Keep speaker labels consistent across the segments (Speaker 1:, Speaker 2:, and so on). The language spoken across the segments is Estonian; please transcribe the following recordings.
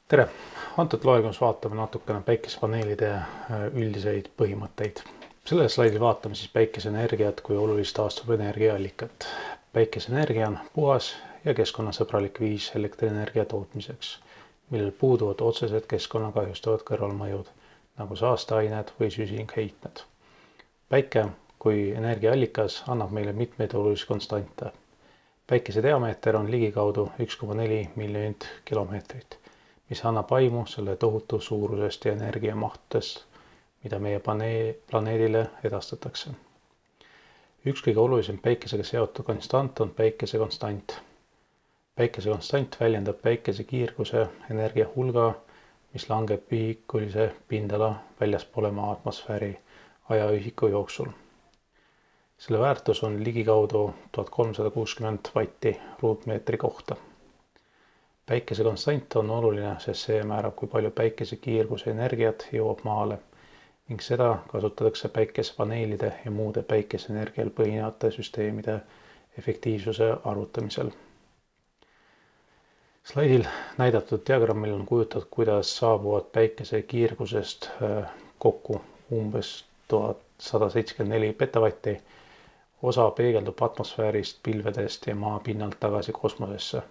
Speaker 1: Tere! Antud loengus vaatame natukene päikesepaneelide üldiseid põhimõtteid. Sellel slaidil vaatame siis päikeseenergiat kui olulist taastuvenergiaallikat. Päikeseenergia on puhas ja keskkonnasõbralik viis elektrienergia tootmiseks, millel puuduvad otsesed keskkonna kahjustavad kõrvalmõjud, nagu saasteained või süsinikheitmed. Päike kui energiaallikas annab meile mitmeid olulisi konstante. Päikese diameeter on ligikaudu 1,4 miljonit kilomeetrit, mis annab aimu selle tohutu suurusest ja energiamahtudest, mida meie planeedile edastatakse. Üks kõige olulisem päikesega seotud konstant on päikese konstant. Päikese konstant väljendab päikese kiirguse energia hulga, mis langeb ühikulise pindala väljaspoole maa atmosfääri ajaühiku jooksul. Selle väärtus on ligikaudu 1360 vatti ruutmeetri kohta. Päikese konstant on oluline, sest see määrab, kui palju päikese kiirguse energiat jõuab maale ning seda kasutatakse päikesepaneelide ja muude päikeseenergial põhinevate süsteemide efektiivsuse arvutamisel. Slaidil näidatud diagrammil on kujutatud, kuidas saabuvad päikese kiirgusest kokku umbes 1174 petavatti. Osa peegeldub atmosfäärist, pilvedest ja maa pinnalt tagasi kosmosesse.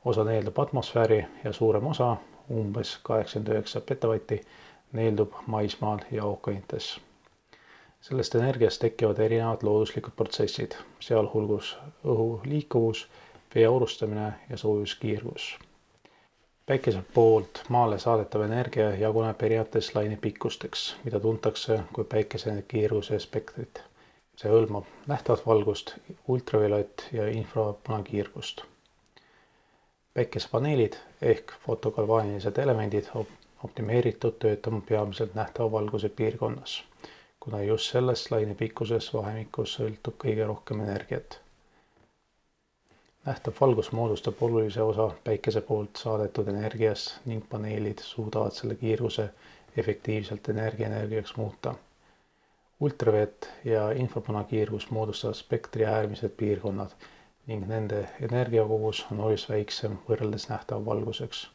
Speaker 1: Osa neeldub atmosfääri ja suurem osa, umbes 89 petavatti, neeldub maismaal ja ookeanites. Sellest energiast tekivad erinevad looduslikud protsessid, sealhulgas õhu liikuvus, vee aurustamine ja soojuskiirgus. Päikese poolt maale saadetav energia jaguneb erinevates lainepikkusteks, mida tuntakse kui päikese kiirguse spektrit. See hõlmab nähtavat valgust, ultraviolett ja infrapunakiirgust. Päikesepaneelid ehk fotogalvaanilised elemendid on optimeeritud töötama peamiselt nähtava valguse piirkonnas, kuna just sellest lainepikkuses vahemikus sõltub kõige rohkem energiat. Nähtav valgus moodustab olulise osa päikese poolt saadetud energiast ning paneelid suudavad selle kiirguse efektiivselt energiaks muuta. Ultraviolet ja infrapunakiirgus moodustavad spektri äärmised piirkonnad ning nende energiakogus on oluliselt väiksem võrreldes nähtava valguseks.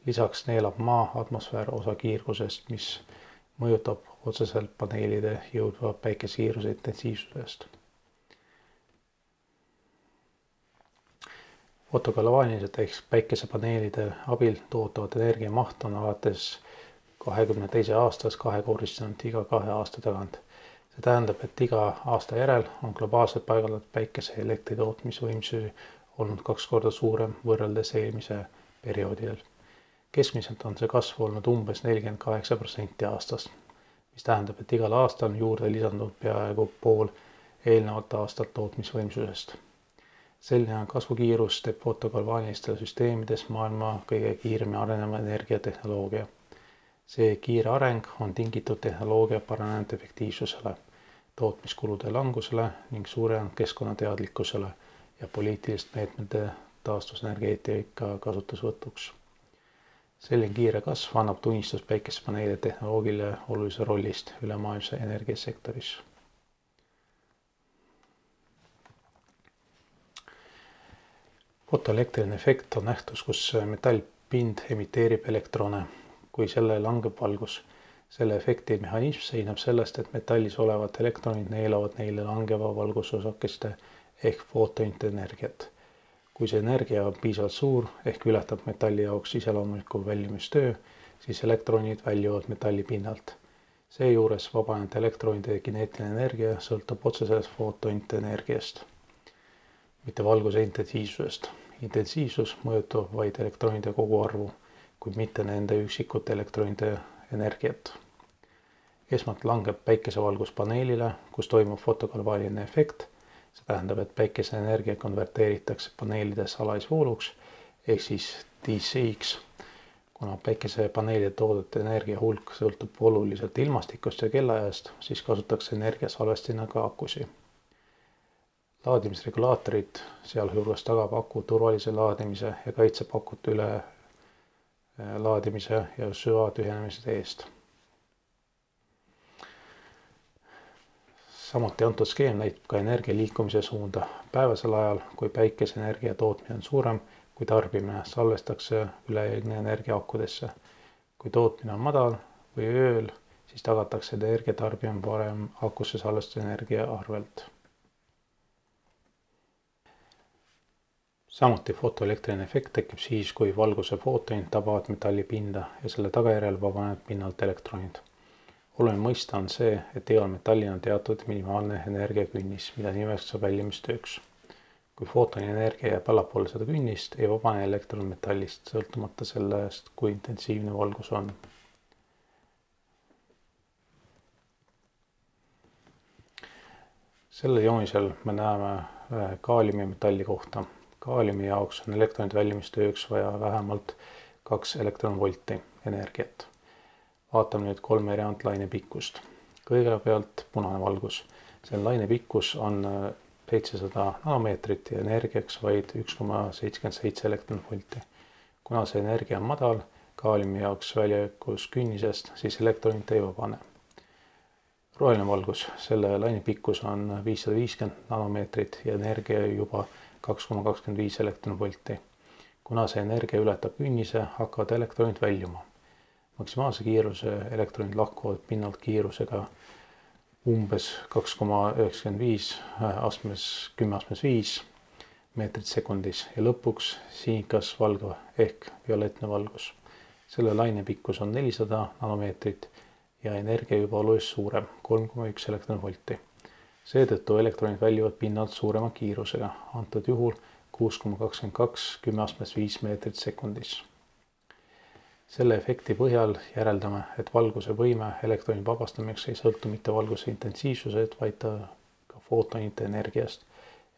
Speaker 1: Lisaks neelab maa atmosfäär osa kiirgusest, mis mõjutab otseselt paneelide jõudva päikesekiirguse intensiivsusest. Fotogalvaanilised ehk päikesepaneelide abil toodavad energia maht on alates 2022. aastast kahekordistunud iga 2 aasta tagant. See tähendab, et iga aasta järel on globaalselt paigaldatud päikese elektritootmisvõimsusi olnud 2 korda suurem võrreldes eelmise perioodil. Keskmiselt on see kasv olnud umbes 48% aastas, mis tähendab, et igal aastal on juurde lisandunud peaaegu pool eelnevat aastat tootmisvõimsusest. Selline kasvukiirus teeb fotogalvaanilistes süsteemides maailma kõige kiiremini areneva energiatehnoloogia. See kiire areng on tingitud tehnoloogia paranenud efektiivsusele, tootmiskulude langusele ning suurenenud keskkonnateadlikkusele ja poliitilist meetmete taastusenergeetika kasutusvõtuks. Selline kiire kasv annab tunnistust päikesepaneelide tehnoloogile olulise rollist ülemaailmse energiasektoris. Fotoelektriline efekt on nähtus, kus metallpind emiteerib elektrone, kui selle langeb valgus. Selle efekti mehhanism seisneb sellest, et metallis olevad elektronid neelavad neile langeva valgusosakeste ehk footonite energiat. Kui see energia on piisavalt suur ehk ületab metalli jaoks iseloomuliku väljumistöö, siis elektronid väljuvad metalli pinnalt. Seejuures vabanenud elektronide kineetiline energia sõltub otseselt footonite energiast, mitte valguse intensiivsusest. Intensiivsus mõjutab vaid elektronide koguarvu, kuid mitte nende üksikute elektronide energiat. Esmalt langeb päikesevalgus paneelile, kus toimub fotogalvaaniline efekt. See tähendab, et päikeseenergia konverteeritakse paneelides salaisvooluks ehk siis DC-ks. Kuna päikesepaneelide toodetud energia hulk sõltub oluliselt ilmastikust ja kellaajast, siis kasutatakse energia salvestina ka akusi. Laadimisregulaatorid sealhulgas tagab aku turvalise laadimise ja kaitseb akut üle laadimise ja süvatühjenemise eest. Samuti antud skeem näitab ka energia liikumise suunda päevasel ajal, kui päikeseenergia tootmine on suurem kui tarbimine salvestatakse ülejäägne energia akudesse. Kui tootmine on madal või ööl, siis tagatakse energia tarbimine parem akusse salvestatud energia arvelt. Samuti fotoelektriline efekt tekib siis, kui valguse footonid tabavad metalli pinda ja selle tagajärjel vabaneb pinnalt elektronid. Oluline mõista on see, et igal metallil on teatud minimaalne energiakünnis, mida nimetatakse väljumistööks. Kui footoni energia jääb allapoole seda künnist, ei vabane elektron metallist, sõltumata sellest, kui intensiivne valgus on. Sellel joonisel me näeme kaaliumi metalli kohta. Kaaliumi jaoks on elektronid väljumistööks vaja vähemalt 2 elektronvolti energiat. Vaatame nüüd 3 erinevat laine pikkust. Kõigepealt punane valgus. Selle laine pikkus on 700 nanomeetrit ja energiaks vaid 1,77 elektronvolti. Kuna see energia on madal, kaaliumi jaoks väljakus künnisest, siis elektronid ei vabane. Roheline valgus, selle laine pikkus on 550 nanomeetrit ja energia juba 2,25 elektronvolti. Kuna see energia ületab künnise, hakkavad elektronid väljuma. Maksimaalse kiiruse elektronid lahkuvad pinnalt kiirusega umbes 2,95 astmes 10^5 meetrit sekundis ja lõpuks sinikas valge ehk violettne valgus. Selle laine pikkus on 400 nanomeetrit ja energia juba oluliselt suurem, 3,1 elektronvolti. Seetõttu elektronid väljuvad pinnalt suurema kiirusega, antud juhul 6,22 10^5 meetrit sekundis. Selle efekti põhjal järeldame, et valguse võime elektroni vabastamiseks ei sõltu mitte valguse intensiivsused, vaid ka footonite energiast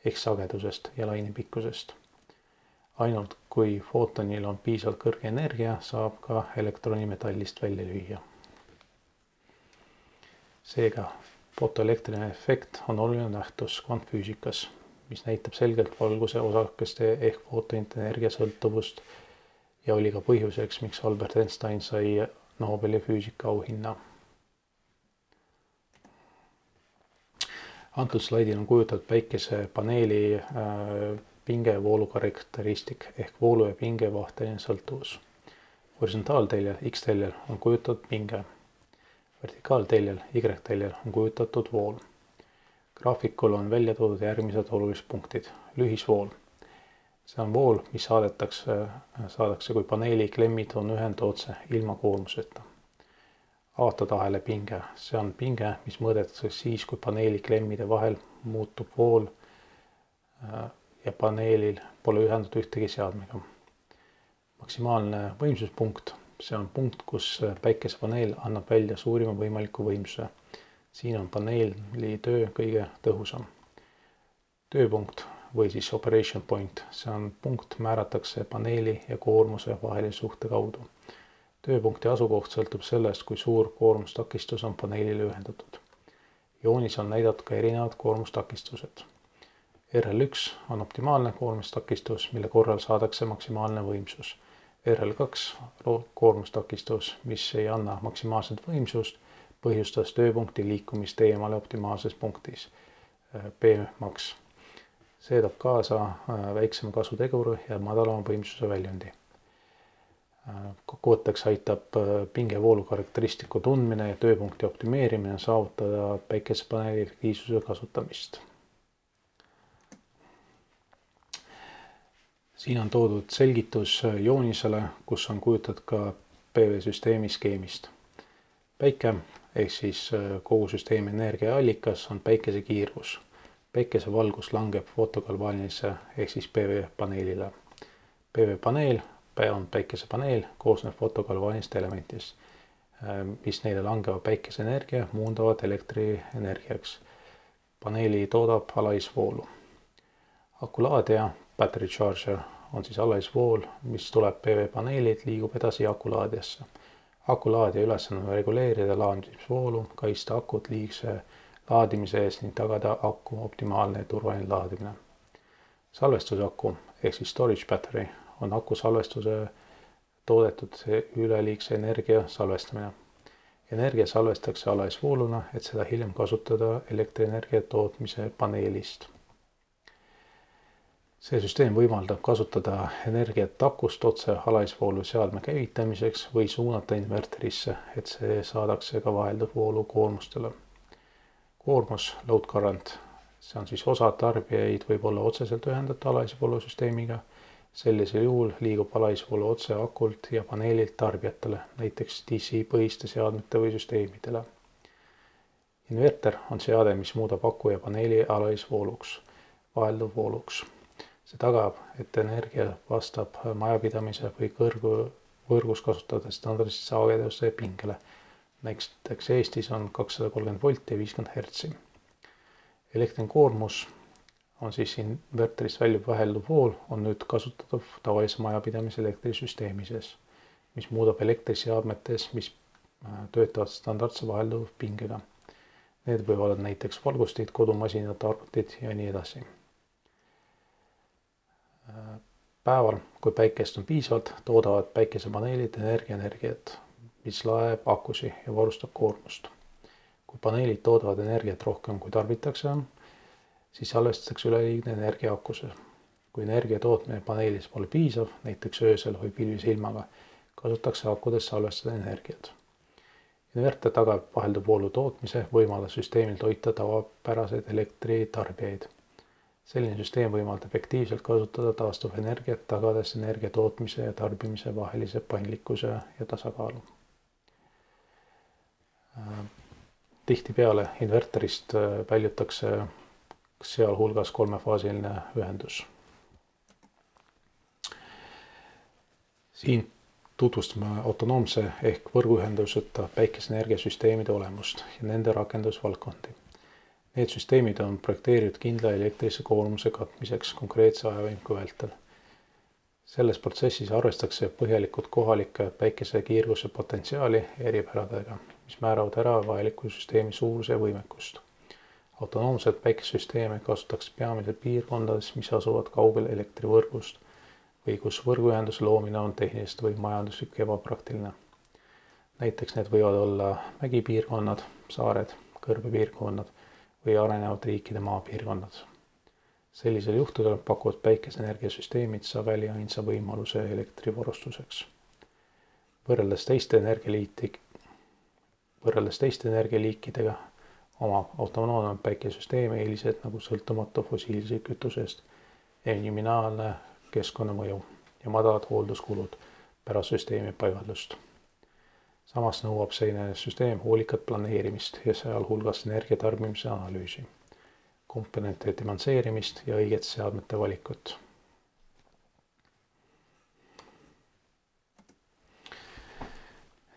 Speaker 1: ehk sagedusest ja laine pikkusest. Ainult kui footonil on piisavalt kõrge energia, saab ka elektroni metallist välja lüüa. Seega, fotoelektriline efekt on oluline nähtus kvantfüüsikas, mis näitab selgelt valguse osakeste ehk footonite energia sõltuvust ja oli ka põhjuseks, miks Albert Einstein sai Nobeli füüsikaauhinna. Antud slaidil on kujutatud päikesepaneeli pingevoolu karakteristik ehk voolu ja pinge vahteline sõltuvus. Horisontaalteljel X-teljel on kujutatud pinge. Vertikaalteljel Y-teljel on kujutatud vool. Graafikul on välja toodud järgmised olulised punktid. Lühisvool. See on vool, mis saadakse, kui paneeli klemmid on ühendotse ilma koormuseta. Avatud ahela pinge. See on pinge, mis mõõdetakse siis, kui paneeli klemmide vahel muutub vool ja paneelil pole ühendatud ühtegi seadmega. Maksimaalne võimsuspunkt. See on punkt, kus päikesepaneel annab välja suurima võimaliku võimsuse. Siin on paneeli töö kõige tõhusam. Tööpunkt või siis operation point, see on punkt, määratakse paneeli ja koormuse vahelise suhte kaudu. Tööpunkti asukoht sõltub sellest, kui suur koormustakistus on paneelile ühendatud. Joonis on näidatud ka erinevad koormustakistused. RL1 on optimaalne koormustakistus, mille korral saadakse maksimaalne võimsus. RL2 koormustakistus, mis ei anna maksimaalset võimsust, põhjustas tööpunkti liikumist eemale optimaalses punktis, Pmax. See toob kaasa väiksema kasuteguri ja madalama võimsuse väljundi. Kokkuvõtteks aitab pingevoolu karakteristiku tundmine ja tööpunkti optimeerimine saavutada päikesepaneeli efektiivsuse kasutamist. Siin on toodud selgitus joonisele, kus on kujutatud ka PV-süsteemi skeemist. Päike ehk siis kogu süsteemi energiaallikas on päikese kiirgus. Päikesevalgus langeb fotogalvaanilisse ehk siis PV-paneelile. PV-paneel on päikesepaneel, koosneb fotogalvaanilist elementist, mis neile langeva päikeseenergia muundavad elektrienergiaks. Paneeli toodab alaisvoolu. Akulaadija, battery charger, on siis alaisvool, mis tuleb PV-paneelilt, liigub edasi akulaadijasse. Akulaadija ülesanne on reguleerida laadimisvoolu, kaitsta akut liigse laadimise ees ning tagada aku optimaalne ja turvaline laadimine. Salvestusaku ehk siis storage battery on aku salvestuse toodetud üleliigse energia salvestamine. Energia salvestatakse alaisvooluna, et seda hiljem kasutada elektrienergia tootmise paneelist. See süsteem võimaldab kasutada energiat akust otse alaisvoolu seadme käivitamiseks või suunata inverterisse, et see saadakse ka vahelduvvoolu koormustele. Koormus, load current, see on siis osa tarbijaid võib olla otseselt ühendatud alaisvoolusüsteemiga. Sellisel juhul liigub alaisvoolu otse akult ja paneelilt tarbijatele, näiteks DC põhiste seadmete või süsteemidele. Inverter on seade, mis muudab aku ja paneeli alaisvooluks, vahelduvvooluks. See tagab, et energia vastab majapidamise või võrgus kasutades standardist sageduse pingele. Näiteks Eestis on 230 volti ja 50 hertsi. Elektrin koormus on siis inverterist väljub vahelduvvool, on nüüd kasutatav tavalise majapidamise elektrisüsteemi sees, mis muudab elektriseadmetes, mis töötavad standardse vahelduvpingega. Need võivad olla näiteks valgustid, kodumasinad, arvutid ja nii edasi. Päeval, kui päikest on piisavalt, toodavad päikesepaneelid energiat, mis laeb akusi ja varustab koormust. Kui paneelid toodavad energiat rohkem kui tarbitakse, siis salvestatakse üleliigne energia akusse. Kui energia tootmine paneelis pole piisav, näiteks öösel või pilvise ilmaga, kasutatakse akudes salvestada energiat. Inverter tagab vahelduvvoolu tootmise võimalda süsteemil toita tavapäraseid elektritarbijaid. Selline süsteem võimaldab efektiivselt kasutada taastuvenergiat, tagades energia tootmise ja tarbimise vahelise paindlikkuse ja tasakaalu. Tihtipeale inverterist väljutakse sealhulgas kolmefaasiline ühendus. Siin tutvustame autonoomse ehk võrguühenduseta päikeseenergiasüsteemide olemust ja nende rakendusvaldkondi. Need süsteemid on projekteeritud kindla elektrilise koormuse katmiseks konkreetse ajavõimku vältel. Selles protsessis arvestatakse põhjalikult kohalike päikese kiirguse potentsiaali ja eripäradega, mis määravad ära vajaliku süsteemi suuruse ja võimekust. Autonoomsed päikesesüsteeme kasutatakse peamiselt piirkondades, mis asuvad kaugel elektrivõrgust või kus võrguühenduse loomine on tehniliselt või majanduslik ebapraktiline. Näiteks need võivad olla mägipiirkonnad, saared, kõrbepiirkonnad või arenevad riikide maapiirkonnad. Sellisel juhtudel pakuvad päikeseenergiasüsteemid sageli ainsa võimaluse elektrivarustuseks. Võrreldes teiste energialiikidega omab autonoomne päikesesüsteem eelised nagu sõltumatu fossiilse kütusest, minimaalne keskkonnamõju ja madalad hoolduskulud pärast süsteemi paigaldust. Samas nõuab selline süsteem hoolikat planeerimist ja sealhulgas energiatarbimise analüüsi, komponentide dimenseerimist ja õiget seadmete valikut.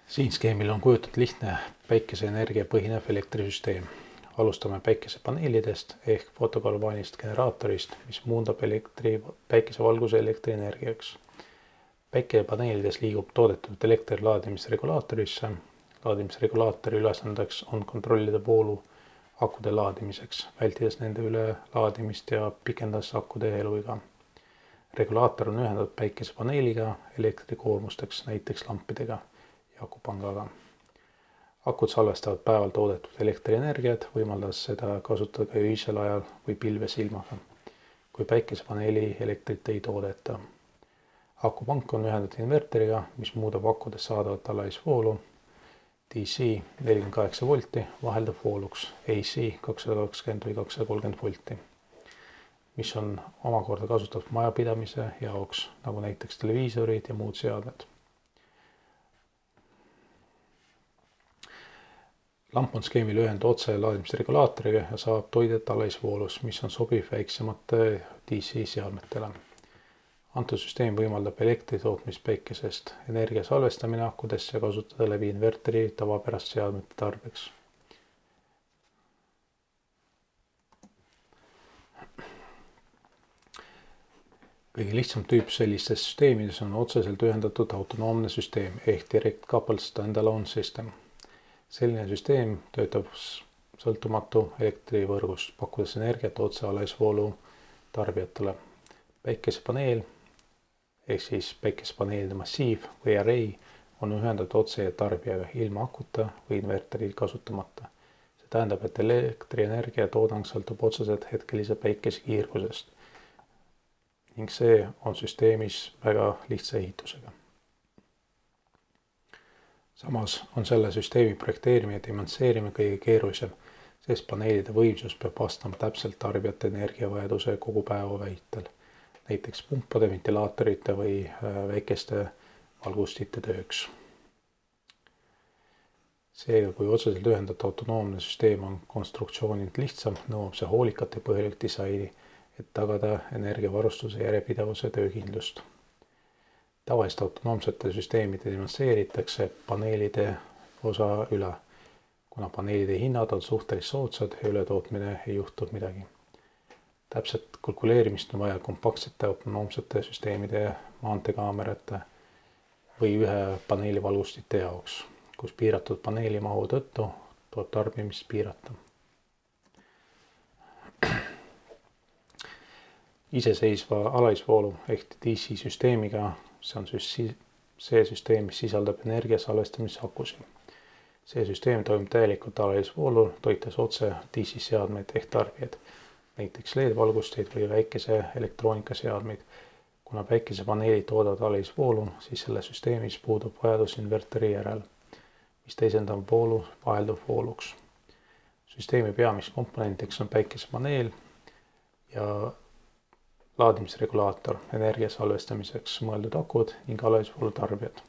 Speaker 1: Siin skeemil on kujutatud lihtne päikeseenergia põhinev elektrisüsteem. Alustame päikesepaneelidest ehk fotogalvaanist generaatorist, mis muundab päikesevalguse elektrienergiaks. Päikesepaneelides liigub toodetud elektri laadimisregulaatorisse. Laadimisregulaatori ülesandeks on kontrollida voolu akude laadimiseks, vältides nende üle laadimist ja pikendades akude eluiga. Regulaator on ühendatud päikesepaneeliga elektrikoormusteks, näiteks lampidega ja akupangaga. Akud salvestavad päeval toodetud elektrienergiat, võimaldades seda kasutada ka öisel ajal või pilves ilmaga, kui päikesepaneeli elektrit ei toodeta. Akupank on ühendatud inverteriga, mis muudab akudes saadavat alaisvoolu DC 48 volti vahelduvvooluks AC 220 või 230 volti, mis on omakorda kasutatud majapidamise jaoks, nagu näiteks televiisorid ja muud seadmed. Lamp on skeemil ühendatud otse laadimisregulaatoriga ja saab toidet alaisvoolus, mis on sobiv väiksemate DC seadmetele. Antud süsteem võimaldab elektri tootmist päikesest, energia salvestamine akudesse ja kasutada läbi inverteri tavapärast seadmete tarbeks. Kõige lihtsam tüüp sellistes süsteemides on otseselt ühendatud autonoomne süsteem ehk direct coupled standalone system. Selline süsteem töötab sõltumatu elektrivõrgust, pakkudes energiat otse alaisvoolu tarbijatele. Päikesepaneel ehk siis päikesepaneelide massiiv või array on ühendatud otse tarbijaga ilma akuta või inverteri kasutamata. See tähendab, et elektrienergia toodang sõltub otseselt hetkelise päikese kiirgusest. ning see on süsteemis väga lihtsa ehitusega. Samas on selle süsteemi projekteerimine ja demonstreerimine kõige keerulisem, sest paneelide võimsus peab vastama täpselt tarbijate energiavajaduse kogu päeva väitel, näiteks pumpade, ventilaatorite või väikeste valgustite tööks. Seega, kui otseselt ühendatud autonoomne süsteem on konstruktsioonilt lihtsam, nõuab see hoolikat ja põhjalik disaini, et tagada energiavarustuse järjepidevuse töökindlust. Tavaliselt autonoomsete süsteemide demonstreeritakse paneelide osa üle, kuna paneelide hinnad on suhteliselt soodsad ja ületootmine ei juhtu midagi. Täpselt kalkuleerimist on vaja kompaktsete autonoomsete süsteemide maanteekaamerate või ühe paneeli valgustite jaoks, kus piiratud paneeli mahu tõttu tuleb tarbimist piirata. Iseseisva alaisvoolu ehk DC süsteemiga, see on see süsteem, mis sisaldab energia salvestamise akusid. See süsteem toimub täielikult alaisvoolul, toites otse DC seadmeid ehk tarbijaid, näiteks LED-valgusteid või väikese elektroonikaseadmeid. Kuna päikesepaneelid toodavad alaisvoolu, siis selle süsteemis puudub vajadus inverteri järel, mis teisendab voolu vahelduvvooluks. Süsteemi peamiseks komponentiks on päikesepaneel ja laadimisregulaator, energia salvestamiseks mõeldud akud ning alaisvoolu tarbijad.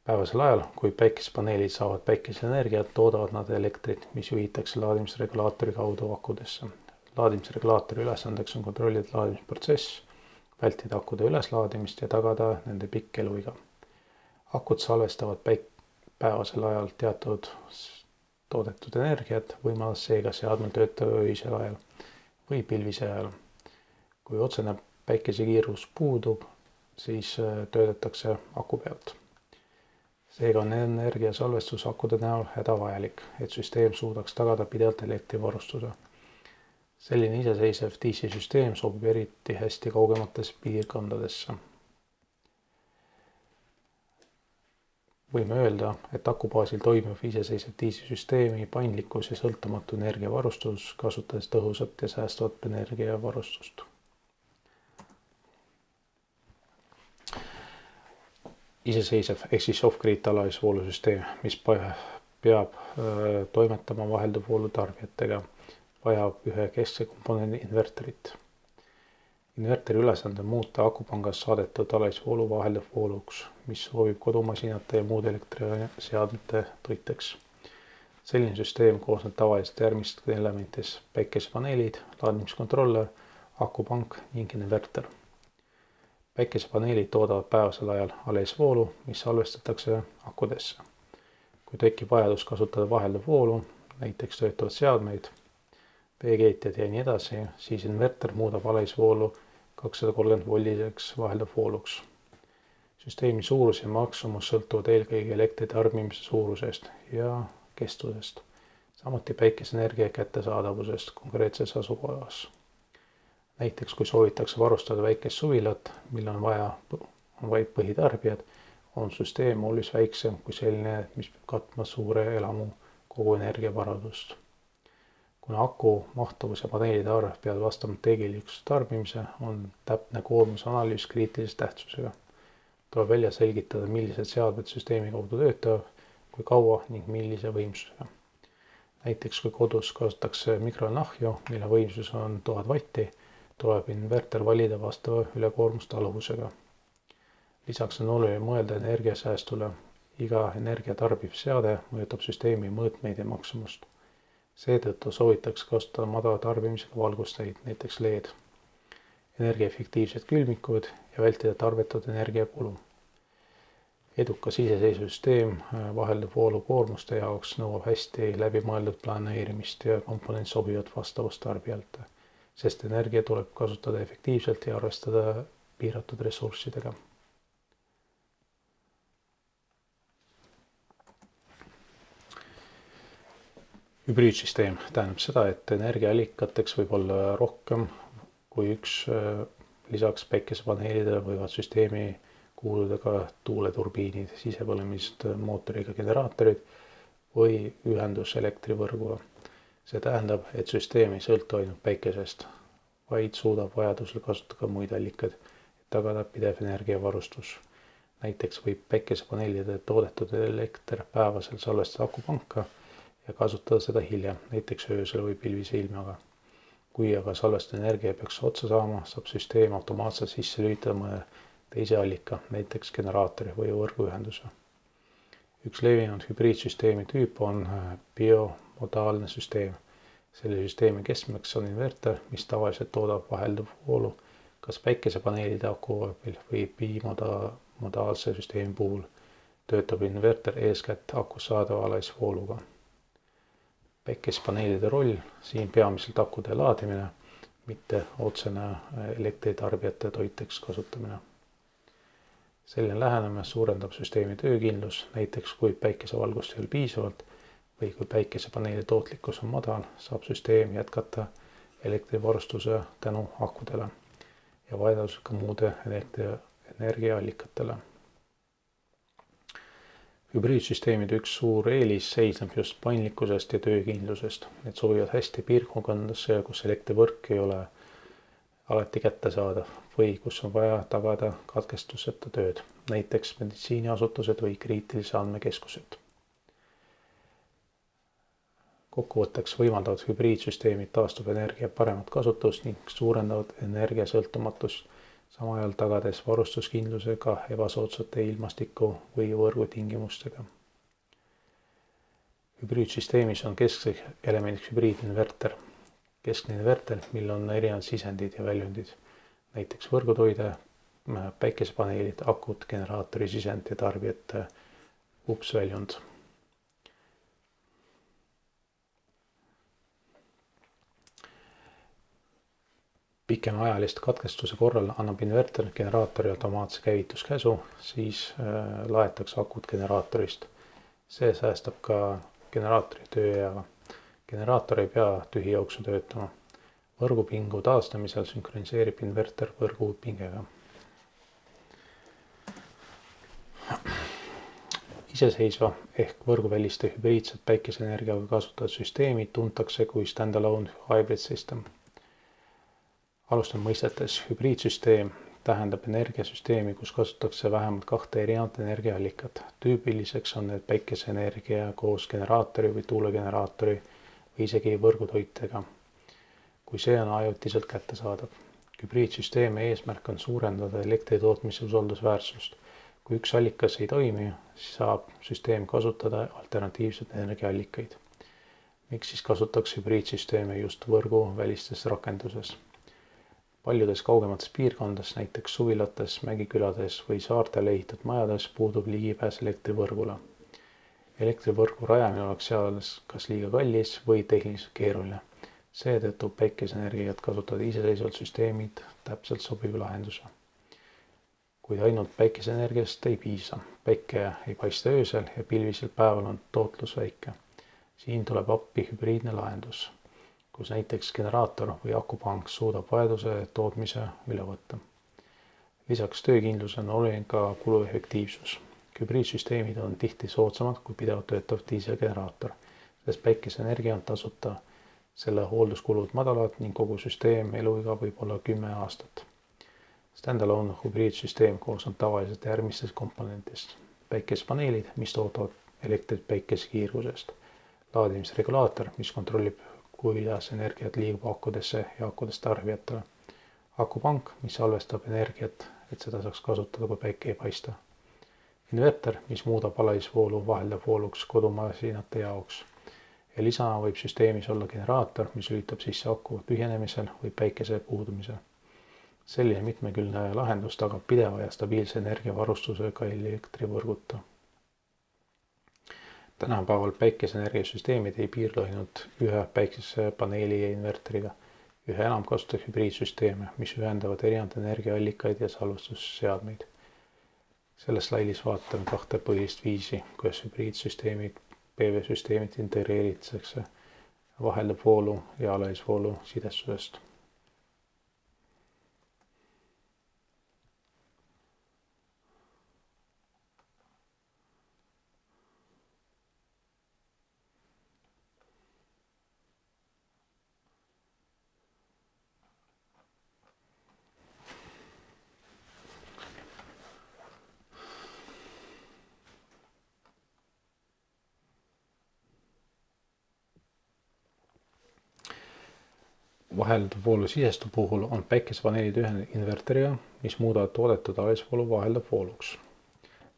Speaker 1: Päevasel ajal, kui päikesepaneelid saavad päikeseenergiat, toodavad nad elektrit, mis juhitakse laadimisregulaatori kaudu akudesse. Laadimisregulaatori ülesandeks on kontrollida laadimisprotsess, vältida akude üleslaadimist ja tagada nende pikk eluiga. Akud salvestavad päevasel ajal teatud toodetud energiat, võimalus seega seadmel töötada öisel ajal või pilvise ajal. Kui otsene päikesekiirus puudub, siis töötatakse aku pealt. Seega on energiasalvestus akude näol hädavajalik, et süsteem suudaks tagada pidevalt elektrivarustuse. Selline iseseisev DC-süsteem sobib eriti hästi kaugematesse piirkondadesse. Võime öelda, et aku baasil toimiv iseseisev DC-süsteemi paindlikkus ja sõltumatu energiavarustus, kasutades tõhusat ja säästvat energiavarustust. Iseseisev ehk siis off-grid alaisvoolusüsteem, mis peab toimetama vahelduvvoolu tarbijatega, vajab ühe keskse komponendi inverterit. Inverteri ülesande on muuta akupangast saadetud alaisvoolu vahelduvvooluks, mis soovib kodumasinate ja muude elektriseadmete toiteks. Selline süsteem koosneb tavaliselt järgmist elementidest: päikesepaneelid, laadimiskontroller, akupank ning inverter. Päikesepaneelid toodavad päevasel ajal alaisvoolu, mis salvestatakse akudesse. Kui tekib vajadus kasutada vahelduvvoolu, näiteks töötavad seadmeid, veekeetjad ja nii edasi, siis inverter muudab alaisvoolu 230 voldiseks vahelduvvooluks. Süsteemi suurus ja maksumus sõltuvad eelkõige elektritarbimise suurusest ja kestusest, samuti päikeseenergia kättesaadavusest konkreetses asukohas. Näiteks kui soovitakse varustada väikest suvilat, mille on vaid põhitarbijad, on süsteem oluliselt väiksem kui selline, mis peab katma suure elamu kogu energiavarandust. Kuna aku mahtuvus ja paneelide arv peavad vastama tegelikus tarbimise, on täpne koormusanalüüs kriitilise tähtsusega. Tuleb välja selgitada, millised seadmed süsteemi kaudu töötavad, kui kaua ning millise võimsusega. Näiteks kui kodus kasutatakse mikronahju, mille võimsus on 1000 vatti, tuleb inverter valida vastava ülekoormustaluvusega. Lisaks on oluline mõelda energiasäästule. Iga energia tarbiv seade mõjutab süsteemi mõõtmeid ja maksumust. Seetõttu soovitakse kasutada madala tarbimisega valgusteid, näiteks LED, energiaefektiivsed külmikud ja vältida tarbetud energiakulu. Edukas iseseisev süsteem vahelduvvoolu koormuste jaoks nõuab hästi läbimõeldud planeerimist ja komponent sobivat vastavust tarbijalt, sest energia tuleb kasutada efektiivselt ja arvestada piiratud ressurssidega. Hübriidsüsteem tähendab seda, et energiaallikateks võib olla rohkem kui üks. Lisaks päikesepaneelidele võivad süsteemi kuuluda ka tuuleturbiinid, sisepõlemist mootoriga generaatorid või ühendus elektrivõrguga. See tähendab, et süsteem ei sõltu ainult päikesest, vaid suudab vajadusel kasutada ka muid allikaid, et tagada pidev energiavarustus. Näiteks võib päikesepaneelide toodetud elekter päevasel salvestada akupanka ja kasutada seda hiljem, näiteks öösel või pilvise ilmaga. Kui aga salvestatud energia peaks otsa saama, saab süsteem automaatselt sisse lülitada mõne teise allika, näiteks generaatori või võrguühenduse. Üks levinud hübriidsüsteemi tüüp on biomodaalne süsteem. Selle süsteemi keskmeks on inverter, mis tavaliselt toodab vahelduv voolu kas päikesepaneelide aku abil või bimodaalse süsteemi puhul töötab inverter eeskätt akus saadava alaisvooluga. Päikesepaneelide roll siin peamiselt akude laadimine, mitte otsene elektritarbijate toiteks kasutamine. Selline lähenemine suurendab süsteemi töökindlus, näiteks kui päikesevalgust ei ole piisavalt või kui päikesepaneeli tootlikkus on madal, saab süsteem jätkata elektrivarustuse tänu akudele ja vajadusel ka muude energiaallikatele. Hübriidsüsteemide üks suur eelis seisneb just paindlikkusest ja töökindlusest. Need sobivad hästi piirkondadesse, kus elektrivõrk ei ole alati kättesaadav või kus on vaja tagada katkestuseta tööd, näiteks meditsiiniasutused või kriitilise andmekeskused. Kokkuvõtteks võimaldavad hübriidsüsteemid taastuvenergia paremat kasutust ning suurendavad energiasõltumatust, sama ajal tagades varustuskindlusega ebasoodsate ilmastiku või võrgutingimustega. Hübriidsüsteemis on keskseks elemendiks hübriidinverter. Keskne inverter, mil on erinevad sisendid ja väljundid, näiteks võrgutoide, päikesepaneelid, akud, generaatori sisend ja tarbijate upsväljund. Pikemaajaliste katkestuse korral annab inverter generaatori automaatse käivituskäsu, siis laetakse akud generaatorist. See säästab ka generaatori tööeaga. Generaator ei pea tühijooksu töötama. Võrgupingu taastamisel sünkroniseerib inverter võrgupingega. Iseseisva ehk võrguväliste hübriidset päikeseenergiaga kasutatud süsteemi tuntakse kui standalone hybrid system. Alustan mõistetes. Hübriidsüsteem tähendab energiasüsteemi, kus kasutatakse vähemalt kahte erinevat energiaallikat. Tüüpiliseks on need päikeseenergia koos generaatori või tuulegeneraatori või isegi võrgutoitega, kui see on ajutiselt kättesaadav. Hübriidsüsteemi eesmärk on suurendada elektritootmise usaldusväärsust. Kui üks allikas ei toimi, siis saab süsteem kasutada alternatiivseid energiaallikaid. Miks siis kasutatakse hübriidsüsteeme just võrgu välistes rakenduses? Paljudes kaugemates piirkondades, näiteks suvilates, mägikülades või saartel ehitatud majades puudub ligipääs elektrivõrgule. Elektrivõrgu rajamine oleks seal kas liiga kallis või tehniliselt keeruline. Seetõttu päikeseenergiat kasutavad iseseisvalt süsteemid täpselt sobiv lahenduse. Kuid ainult päikeseenergiast ei piisa. Päike ei paista öösel ja pilvisel päeval on tootlus väike. Siin tuleb appi hübriidne lahendus, kus näiteks generaator või akupank suudab vajaduse tootmise üle võtta. Lisaks töökindlus on oluline ka kuluefektiivsus. Hübriidsüsteemid on tihti soodsamad kui pidevalt töötav diiselgeneraator, sest päikeseenergia on tasuta, selle hoolduskulud madalad ning kogu süsteem eluiga võib olla 10 aastat. Standalone hübriidsüsteem koosneb tavaliselt järgmistest komponentist. Päikespaneelid, mis toodavad elektrit päikesekiirgusest. Laadimisregulaator, mis kontrollib, kuidas energiat liigub akudesse ja akudest tarbijatele. Akupank, mis salvestab energiat, et seda saaks kasutada, kui päike ei paista. Inverter, mis muudab alaisvoolu vaheldavooluks kodumasinate jaoks. Ja lisana võib süsteemis olla generaator, mis lülitab sisse aku tühjenemisel või päikese puudumisel. Selline mitmekülgne lahendus tagab pideva ja stabiilse energiavarustusega elektrivõrguta. Tänapäeval päikeseenergiasüsteemid ei piirdu ainult ühe päikesepaneeli ja inverteriga. Üha enam kasutatakse hübriidsüsteeme, mis ühendavad erinevaid energiaallikaid ja salvestusseadmeid. Selles slaidis vaatame kahte põhilist viisi, kuidas hübriidsüsteemid, PV-süsteemid integreeritakse vaheldavoolu ja alaisvoolu sidestusest. Vahelduvvoolu sisestu puhul on päikesepaneelid ühendatud inverteriga, mis muudavad toodetud alisvoolu vahelduvvooluks.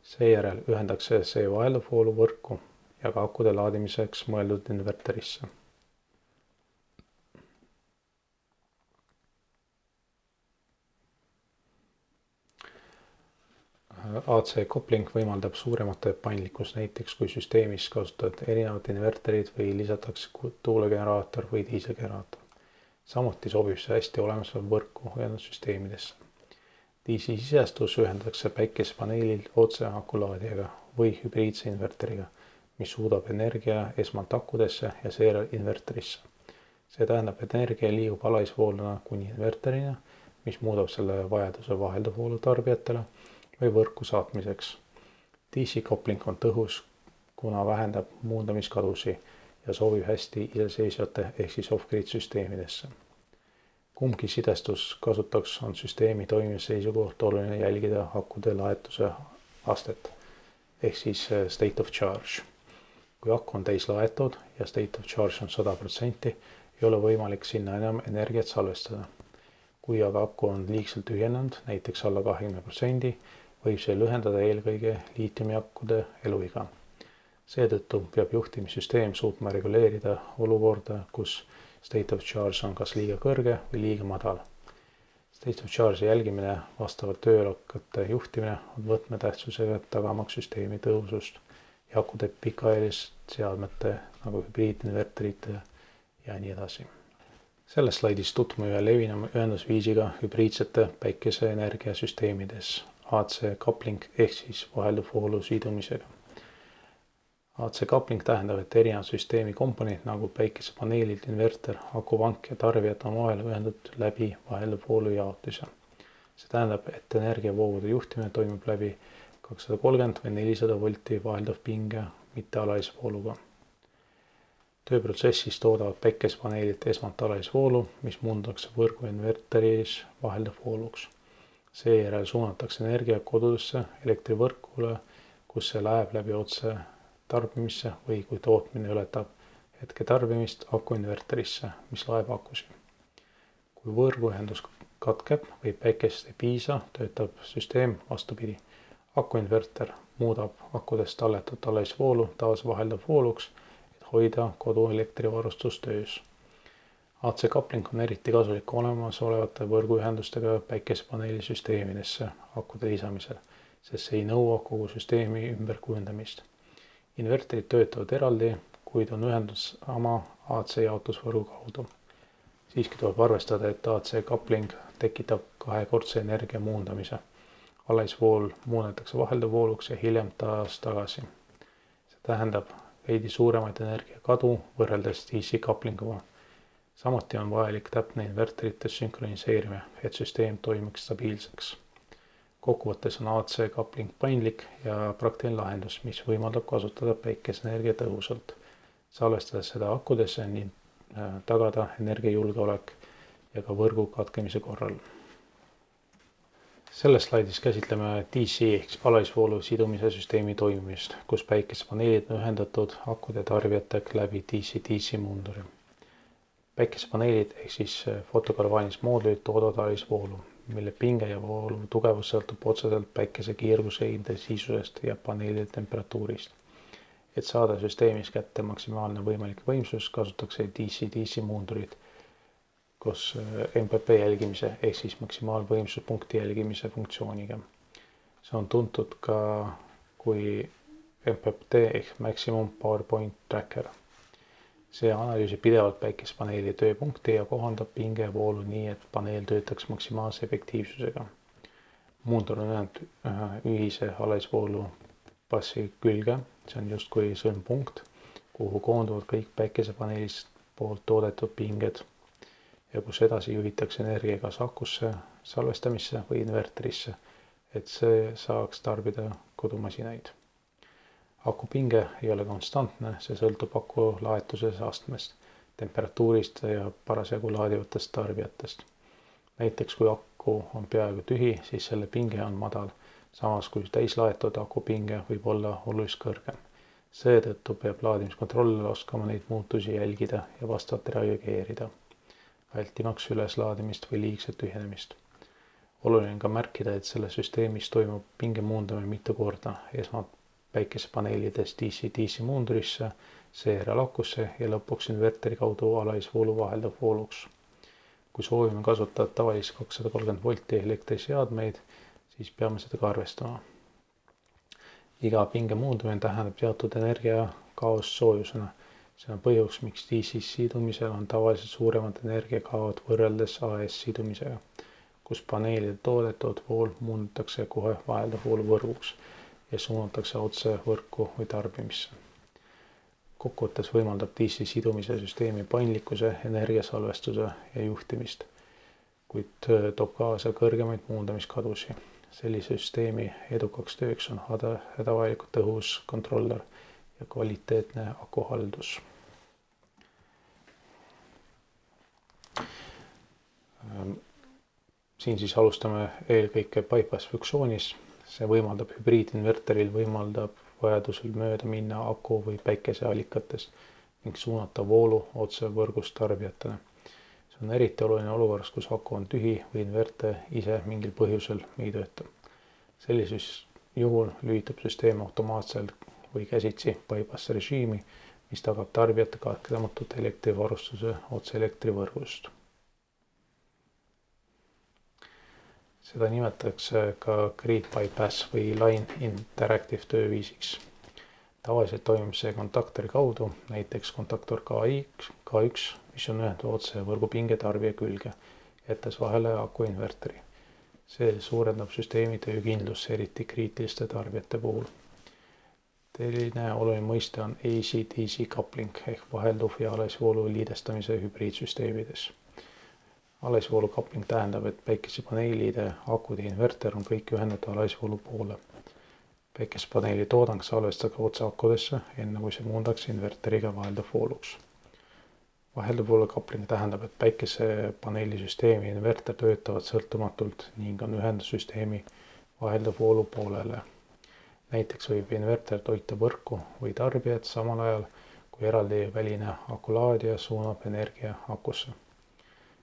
Speaker 1: Seejärel ühendatakse see vahelduvvoolu võrku ja ka akude laadimiseks mõeldud inverterisse. AC coupling võimaldab suuremate paindlikkust, näiteks kui süsteemis kasutavad erinevad inverterid või lisatakse tuulegeneraator või diiselgeneraator. Samuti sobib see hästi olemasolev võrku ühendussüsteemidesse. DC sisestus ühendatakse päikesepaneelil otse akulaadijaga või hübriidse inverteriga, mis suudab energia esmalt akudesse ja seejärel inverterisse. See tähendab, et energia liigub alaisvooluna kuni inverterina, mis muudab selle vajaduse vahelduvvoolu tarbijatele või võrku saatmiseks. DC coupling on tõhus, kuna vähendab muundamiskadusi ja sobib hästi iseseisvate ehk siis off-grid süsteemidesse. Kumbki sidestus kasutaks on süsteemi toimimise seisukohalt oluline jälgida akude laetuse astet ehk siis state of charge. Kui aku on täis laetud ja state of charge on 100%, ei ole võimalik sinna enam energiat salvestada. Kui aga aku on liigselt tühjenenud, näiteks alla 20%, võib see lühendada eelkõige liitiumiakkude eluiga. Seetõttu peab juhtimissüsteem suutma reguleerida olukorda, kus state of charge on kas liiga kõrge või liiga madal. State of charge'i jälgimine vastavalt tööalakate juhtimine on võtmetähtsusega tagamaks süsteemi tõhusust ja akude pikaajalist seadmete nagu hübriidinverterite ja nii edasi. Selles slaidis tutvume ühe levinuma ühendusviisiga hübriidsete päikeseenergiasüsteemides AC coupling ehk siis vahelduvvoolu sidumisega. AC coupling tähendab, et erinevad süsteemi komponendid nagu päikesepaneelid, inverter, akupank ja tarbijad on vahel ühendatud läbi vahelduvvoolu jaotuse. See tähendab, et energiavoogude juhtimine toimub läbi 230 või 400 volti vahelduv pinge, mitte alaisvooluga. Tööprotsessis toodavad päikesepaneelid esmalt alaisvoolu, mis muundatakse võrgu inverteris vahelduvvooluks. Seejärel suunatakse energia kodudesse elektrivõrkule, kus see läheb läbi otse tarbimisse või kui tootmine ületab hetke tarbimist akuinverterisse, mis laeb akusid. Kui võrguühendus katkeb või päikesest ei piisa, töötab süsteem vastupidi. Akuinverter muudab akudest talletud alaisvoolu taas vahelduvvooluks, et hoida kodu elektrivarustus töös. AC coupling on eriti kasulik olemasolevate võrguühendustega päikesepaneeli süsteemidesse akude lisamisel, sest see ei nõua kogu süsteemi ümberkujundamist. Inverterid töötavad eraldi, kuid on ühendus sama AC jaotusvõrgu kaudu. Siiski tuleb arvestada, et AC coupling tekitab kahekordse energia muundamise. Alaisvool muudetakse vahelduvvooluks ja hiljem taas tagasi. See tähendab veidi suuremaid energiakadu võrreldes DC couplinguga. Samuti on vajalik täpne inverterite sünkroniseerimine, et süsteem toimiks stabiilseks. Kokkuvõttes on AC coupling paindlik ja praktiline lahendus, mis võimaldab kasutada päikeseenergia tõhusalt, salvestades seda akudesse ning tagada energiajulgeolek ja ka võrgu katkemise korral. Selles slaidis käsitleme DC ehk alaisvoolu sidumise süsteemi toimimist, kus päikesepaneelid on ühendatud akude tarbijatega läbi DC-DC muunduri. Päikesepaneelid ehk siis fotogalvaanis moodulid toodavad alaisvoolu, mille pinge ja voolu tugevus sõltub otseselt päikese kiirguse intensiivsusest ja paneelide temperatuurist. Et saada süsteemis kätte maksimaalne võimalik võimsus, kasutatakse DC-DC muundurid koos MPP jälgimise ehk siis maksimaalvõimsuspunkti jälgimise funktsiooniga. See on tuntud ka kui MPT ehk Maximum PowerPoint Tracker. See analüüsib pidevalt päikesepaneeli tööpunkti ja kohandab pinge ja voolu nii, et paneel töötaks maksimaalse efektiivsusega. Muundur on ühendatud ühise alaisvoolu passi külge, see on justkui sõlmpunkt, kuhu koonduvad kõik päikesepaneelist poolt toodetud pinged ja kus edasi juhitakse energia kas akusse, salvestamisse või inverterisse, et see saaks tarbida kodumasinaid. Akupinge ei ole konstantne, see sõltub aku laetuse astmest, temperatuurist ja parasjagu laadivatest tarbijatest. Näiteks kui aku on peaaegu tühi, siis selle pinge on madal, samas kui täislaetud akupinge võib olla oluliselt kõrgem. Seetõttu peab laadimiskontrollil oskama neid muutusi jälgida ja vastavalt reageerida. vältimaks üleslaadimist või liigset tühjenemist. Oluline on ka märkida, et selle süsteemis toimub pinge muundamine mitu korda, esmalt päikesepaneelidest DC-DC muundurisse, seejärel akusse ja lõpuks inverteri kaudu alaisvoolu vaheldav vooluks. Kui soovime kasutada tavalist 230 volti elektriseadmeid, siis peame seda ka arvestama. Iga pinge muundumine tähendab teatud energia kaost soojusena. See on põhjus, miks DC sidumisel on tavaliselt suuremad energiakaod võrreldes AS sidumisega, kus paneelide toodetud vool muundatakse kohe vaheldav voolu võrguks ja suunatakse otse võrku või tarbimisse. Kokkuvõttes võimaldab DC sidumise süsteemi paindlikkuse, energiasalvestuse ja juhtimist, kuid toob kaasa kõrgemaid muundamiskadusi. Sellise süsteemi edukaks tööks on hädavajalikult tõhus kontroller ja kvaliteetne akuhaldus. Siin siis alustame eelkõige bypass funktsioonis. See võimaldab hübriidinverteril vajadusel mööda minna aku või päikeseallikatest ning suunata voolu otse võrgust tarbijatele. See on eriti oluline olukorras, kus aku on tühi või inverter ise mingil põhjusel ei tööta. Sellises juhul lülitab süsteem automaatselt või käsitsi bypass režiimi, mis tagab tarbijate katkematut elektrivarustuse otse elektrivõrgust. Seda nimetatakse ka grid bypass või line interactive tööviisiks. Tavaliselt toimub see kontaktori kaudu, näiteks kontaktor K1, mis on ühendatud otse võrgupinge tarbija külge, jättes vahele aku inverteri. See suurendab süsteemi töökindlust, eriti kriitiliste tarbijate puhul. Teine oluline mõiste on AC-DC coupling ehk vahelduv ja alaisvoolu liidestamise hübriidsüsteemides. Alaisvoolu coupling tähendab, et päikesepaneelide, akud ja inverter on kõik ühendatud alaisvoolu poole. Päikesepaneeli toodang salvestatakse otse akudesse, enne kui see muundatakse inverteriga vaheldav vooluks. Vaheldav voolu coupling tähendab, et päikesepaneeli süsteemi ja inverter töötavad sõltumatult ning on ühendussüsteemi vaheldav voolu poolele. Näiteks võib inverter toita võrku või tarbijat samal ajal, kui eraldi väline akulaadija suunab energia akusse.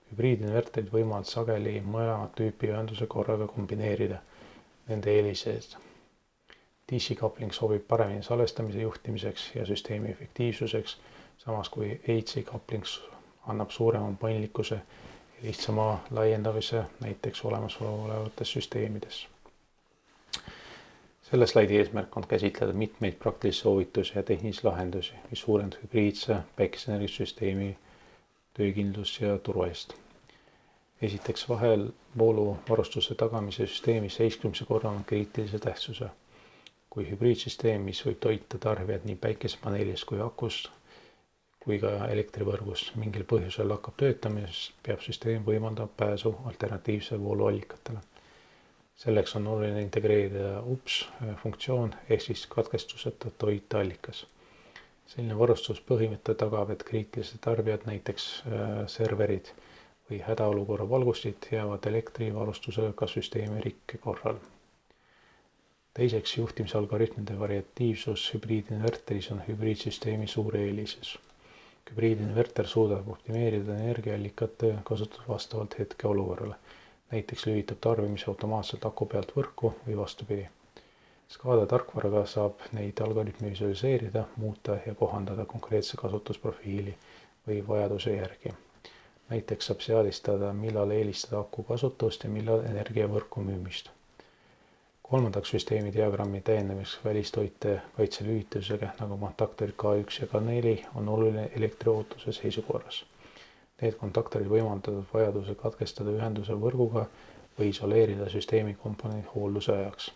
Speaker 1: Hübriidinverterid võimavad sageli mõlemat tüüpi ühenduse korraga kombineerida nende eelised. DC coupling sobib paremini salvestamise juhtimiseks ja süsteemi efektiivsuseks, samas kui AC coupling annab suurema paindlikkuse ja lihtsama laiendamise näiteks olemasolevates süsteemides. Selle slaidi eesmärk on käsitleda mitmeid praktilisi soovitusi ja tehnilisi lahendusi, mis suurendavad hübriidse päikeseenergiasüsteemi töökindlus ja turvalist. Esiteks vahelvoolu varustuse tagamise süsteemi seisklemise korral on kriitilise tähtsuse. Kui hübriidsüsteem, mis võib toita tarbijad nii päikesepaneelist kui akust kui ka elektrivõrgust mingil põhjusel hakkab töötamises, peab süsteem võimaldama pääsu alternatiivse vooluallikatele. Selleks on oluline integreerida UPS funktsioon ehk siis katkestuseta toiteallikas. Selline varustuspõhimõte tagab, et kriitilised tarbijad, näiteks serverid või hädaolukorra valgustid jäävad elektrivarustusega ka süsteemi rikke korral. Teiseks, juhtimisalgoritmide variatiivsus hübriidinverteris on hübriidsüsteemi suur eelises. Hübriidinverter suudab optimeerida energiaallikate kasutust vastavalt hetkeolukorrale. Näiteks lülitab tarbimise automaatselt aku pealt võrku või vastupidi. SCADA tarkvaraga saab neid algoritmi visualiseerida, muuta ja kohandada konkreetse kasutusprofiili või vajaduse järgi. Näiteks saab seadistada, millal eelistada aku kasutust ja millal energiavõrku müümist. Kolmandaks, süsteemi diagrammi täiendamiseks välistoite kaitselülitusega, nagu kontaktorid K1 ja K4 on oluline elektriohutuse seisukorras. Need kontaktorid võimaldavad vajaduse katkestada ühenduse võrguga või isoleerida süsteemi komponendid hoolduse ajaks.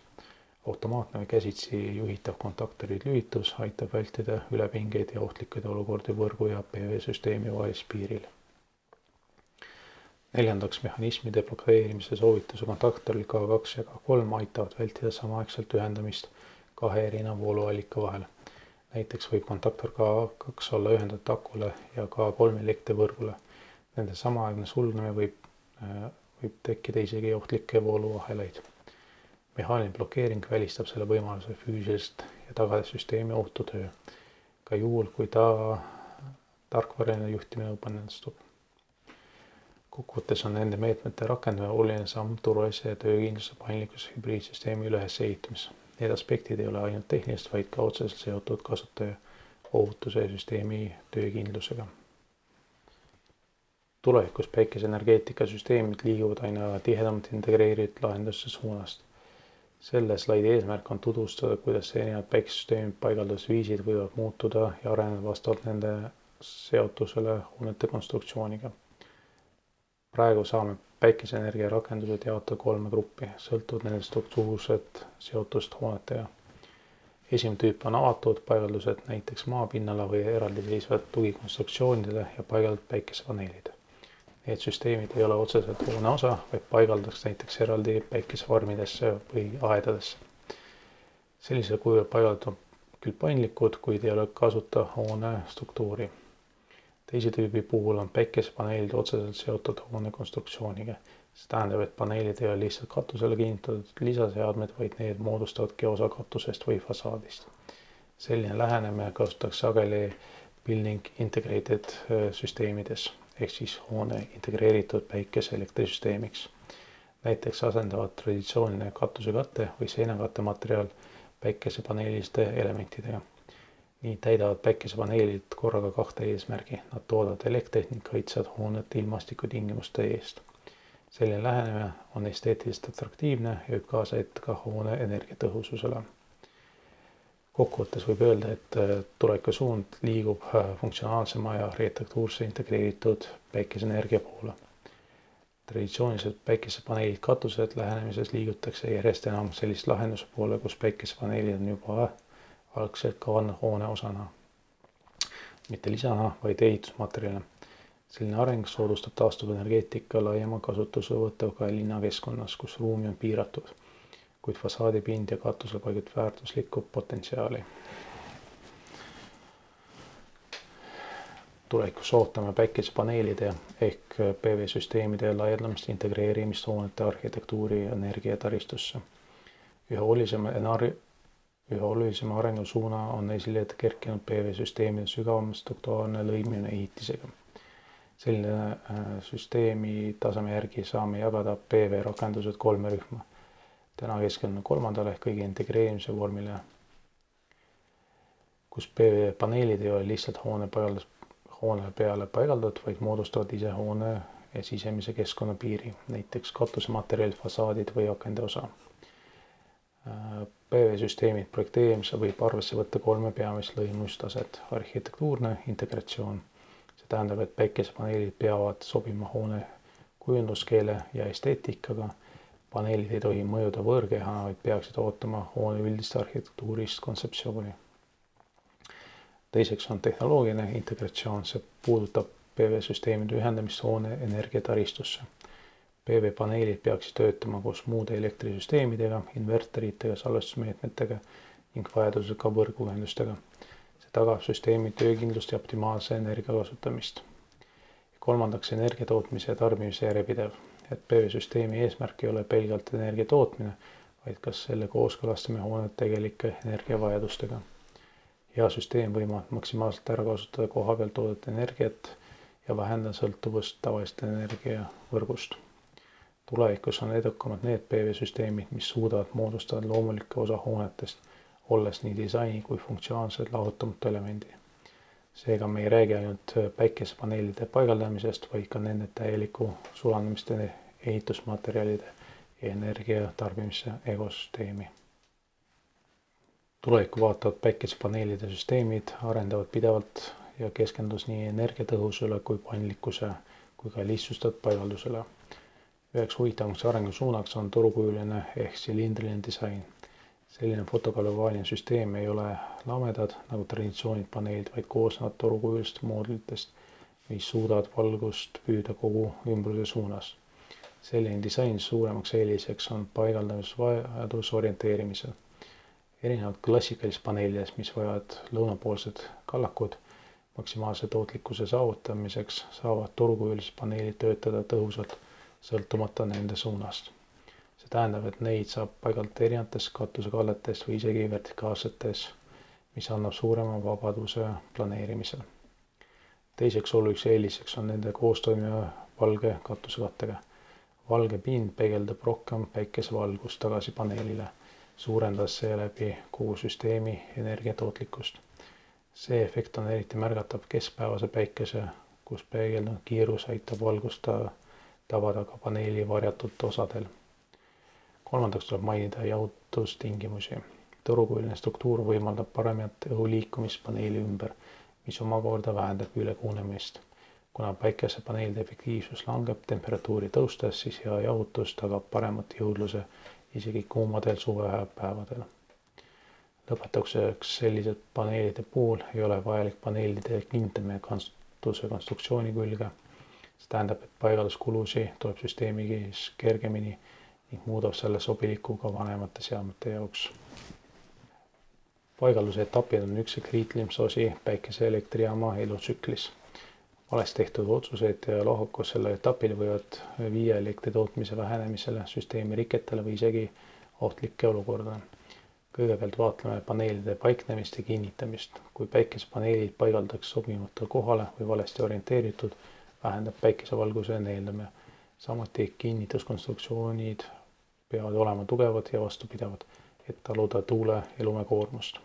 Speaker 1: Automaatne või käsitsi juhitav kontaktori lülitus aitab vältida ülepingeid ja ohtlikuid olukordi võrgu ja PV-süsteemi vahelist piiril. Neljandaks, mehhanismide blokeerimise soovituse kontaktoril K2 ja K3 aitavad vältida samaaegselt ühendamist kahe erineva vooluallika vahel. Näiteks võib kontaktor K2 olla ühendatud akule ja K3 elektrivõrgule. Nende samaaegne sulgemine võib tekkida isegi ohtlikke vooluvahelaid. Mehaaniline blokeering välistab selle võimaluse füüsilist ja tagada süsteemi ohutu töö, ka juhul, kui tarkvaraline juhtimine õnnestub. Kokkuvõttes on nende meetmete rakendamine oluline samm turvalise ja töökindluse paindlikkuse hübriidsüsteemi ülesehitamises. Need aspektid ei ole ainult tehnilist, vaid ka otseselt seotud kasutaja ohutuse ja süsteemi töökindlusega. Tulevikus päikeseenergeetikasüsteemid liiguvad aina tihedamalt integreeritud lahenduste suunast. Selle slaidi eesmärk on tutvustada, kuidas erinevad päikesesüsteemid paigaldusviisid võivad muutuda ja areneda vastavalt nende seotusele hoonete konstruktsiooniga. Praegu saame päikeseenergia rakendused jaotada 3 gruppi, sõltuvalt nende struktuurset seotust hoonetega. Esimene tüüp on avatud paigaldused näiteks maapinnala või eraldiseisvad tugikonstruktsioonidele ja paigaldatud päikesepaneelid. Need süsteemid ei ole otseselt hoone osa, vaid paigaldatakse näiteks eraldi päikesefarmidesse või aedadesse. Sellisel kujul paigaldatud on küll paindlikud, kuid ei ole kasuta hoone struktuuri. Teise tüübi puhul on päikesepaneelid otseselt seotud hoone konstruktsiooniga. See tähendab, et paneelid ei ole lihtsalt katusele kinnitatud lisaseadmed, vaid need moodustavadki osa katusest või fassaadist. Selline lähenemine kasutatakse sageli building integrated süsteemides ehk siis hoone integreeritud päikese-elektrisüsteemiks. Näiteks asendavad traditsiooniline katusekate või seinakate materjal päikesepaneeliste elementidega. Nii täidavad päikesepaneelid korraga 2 eesmärgi. Nad toodavad elektrit ning kaitsevad hoonete ilmastikutingimuste eest. Selline lähenemine on esteetiliselt atraktiivne ja võib kaasa aidata ka hoone energiatõhususele. Kokkuvõttes võib öelda, et tuleviku suund liigub funktsionaalsema ja arhitektuurse integreeritud päikeseenergia poole. Traditsioonilised päikesepaneelid katused lähenemises liigutakse järjest enam sellist lahenduse poole, kus päikesepaneelid on juba algselt kavandatud hoone osana, mitte lisana, vaid ehitusmaterjalina. Selline areng soodustab taastuvenergeetika laiema kasutusvõtu ka linnakeskkonnas, kus ruumi on piiratud, kuid fassaadipind ja katusel paigutab väärtuslikku potentsiaali. Tulevikus ootame päikesepaneelide ehk PV-süsteemide laiendamist integreerimist hoonete arhitektuuri ja energiataristusse. Üha olulisema arengusuuna on esile kerkinud PV-süsteemide sügavam struktuurne lõimimine ehitisega. Selline süsteemi taseme järgi saame jagada PV-rakendused 3 rühma. Täna keskendume 3. ehk kõige integreerimise vormile, kus PV-paneelid ei ole lihtsalt hoone peale paigaldatud, vaid moodustavad ise hoone ja sisemise keskkonna piiri, näiteks katusematerjalid, fassaadid või akende osa. PV-süsteemid projekteerimise võib arvesse võtta 3 peamist lõimustaset: arhitektuurne integratsioon. See tähendab, et päikesepaneelid peavad sobima hoone kujunduskeele ja esteetikaga. Paneelid ei tohi mõjuda võõrkehana, vaid peaksid ootama hoone üldist arhitektuurist kontseptsiooni. Teiseks on tehnoloogiline integratsioon. See puudutab PV-süsteemide ühendamist hoone energiataristusse. PV-paneelid peaksid töötama koos muude elektrisüsteemidega, inverteritega, salvestusmeetmetega ning vajadusel ka võrguühendustega. See tagab süsteemi töökindlust ja optimaalse energia kasutamist. Kolmandaks, energiatootmise ja tarbimise järjepidev. Et PV-süsteemi eesmärk ei ole pelgalt energia tootmine, vaid kas selle kooskõlastame hoone tegelike energiavajadustega. Hea süsteem võimaldab maksimaalselt ära kasutada kohapeal toodet energiat ja vähendada sõltuvust tavalist energiavõrgust. Tulevikus on edukamad need PV-süsteemid, mis suudavad moodustada loomulikke osa hoonetest, olles nii disaini kui funktsionaalselt lahutamatu elemendi. Seega me ei räägi ainult päikesepaneelide paigaldamisest, vaid ka nende täieliku sulandamist ehitusmaterjalide ja energia tarbimise ökosüsteemi. Tulevikku vaatavad päikesepaneelide süsteemid arendavad pidevalt ja keskendus nii energiatõhususele kui paindlikkuse kui ka lihtsustatud paigaldusele. Üheks huvitavaks arengusuunaks on torukujuline ehk silindriline disain. Selline fotogalvaaline süsteem ei ole lamedad nagu traditsioonid paneelid, vaid koosnevad torukujulist moodulitest, mis suudavad valgust püüda kogu ümbruse suunas. Selline disain suuremaks eeliseks on paigaldamisvajadus orienteerimisel. Erinevalt klassikalist paneelidest, mis vajavad lõunapoolsed kallakud maksimaalse tootlikkuse saavutamiseks, saavad torukujulised paneelid töötada tõhusalt sõltumata nende suunast. See tähendab, et neid saab paigaldada erinevates katusekalletes või isegi vertikaalsetes, mis annab suurema vabaduse planeerimisel. Teiseks oluliseks eeliseks on nende koostoimiva valge katusekattega. Valge pind peegeldab rohkem päikesevalgust tagasi paneelile, suurendas seeläbi kogu süsteemi energiatootlikkust. See efekt on eriti märgatav keskpäevase päikese, kus peegeldunud kiirus aitab valgust tabada ka paneeli varjatud osadel. Kolmandaks tuleb mainida jahutustingimusi. Torukujuline struktuur võimaldab paremat õhu liikumist paneeli ümber, mis omakorda vähendab ülekuunemist. Kuna päikesepaneelide efektiivsus langeb temperatuuri tõustes, siis hea jahutus tagab paremat jõudluse isegi kuumadel suvepäevadel. Lõpetuseks sellised paneelide puhul ei ole vajalik paneelide kinnitamine kantuse konstruktsiooni külge. See tähendab, et paigalduskulusi tuleb süsteemis kergemini ning muudab selle sobiliku ka vanemate seadmete jaoks. Paigalduse etapid on üks kriitiline osi päikeseelektrijaama elutsüklis. Valesti tehtud otsused ja lohakus selle etapil võivad viia elektritootmise vähenemisele, süsteemi riketele või isegi ohtlike olukordadele. Kõigepealt vaatleme paneelide paiknemist ja kinnitamist. Kui päikesepaneelid paigaldatakse sobimatul kohale või valesti orienteeritud, vähendab päikesevalguse neeldamine. Samuti kinnituskonstruktsioonid peavad olema tugevad ja vastupidavad, et taluda tuule ja lumekoormust.